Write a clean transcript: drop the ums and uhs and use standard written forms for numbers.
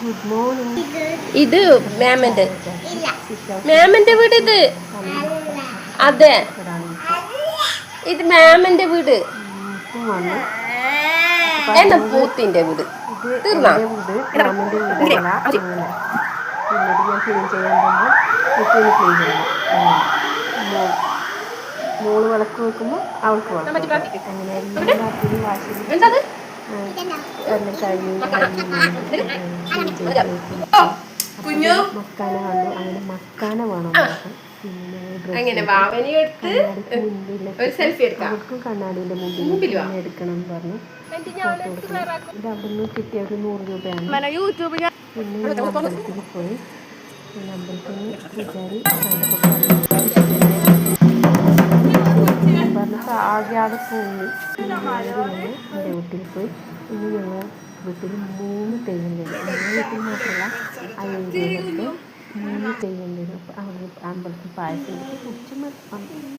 Good morning. ഇത് മാമന്റെ വീട്. ഇത് അതെ, ഇത് മാമന്റെ വീട്. എന്റെ പൂത്തിന്റെ വീട്. തീർന്നാ വീട് മാമൻ്റെ വീടല്ല. അങ്ങനെ പിന്നീട് ഞാൻ ക്ലീൻ ചെയ്യാൻ പോകുമ്പോൾ കുട്ടീനെ ക്ലീൻ ചെയ്യണം. മോള് വിളക്ക് വെക്കുമ്പോൾ അവൾക്ക് വിളക്ക് അങ്ങനെ എല്ലാത്തിനും വാശി എല്ലാം കഴിഞ്ഞ് മക്കാന കണ്ടു. അങ്ങനെ മക്കാന വേണം ഉണ്ടാക്കാൻ. പിന്നെ അവർക്കും കണ്ണാടിൻ്റെ മുമ്പിൽ എടുക്കണം എന്ന് പറഞ്ഞു. ഇത് അവിടുന്ന് കിട്ടിയ ഒരു 100 രൂപയാണ്. പിന്നെ അമ്പലത്തിൽ പോയി. അമ്പലത്തിൽ വിചാരി പറഞ്ഞപ്പോൾ ആകെ പോയി. എൻ്റെ വീട്ടിൽ പോയി. ഇനി ഞങ്ങൾ വീട്ടിൽ 3 തെയ്യം തരും. ഞങ്ങളുടെ വീട്ടിൽ മാത്രമല്ല ആ ഏരിയയിലൊക്കെ 3 തെയ്യം തരും. അപ്പോൾ അമ്പലത്തിൽ പായസം കുടിച്ച്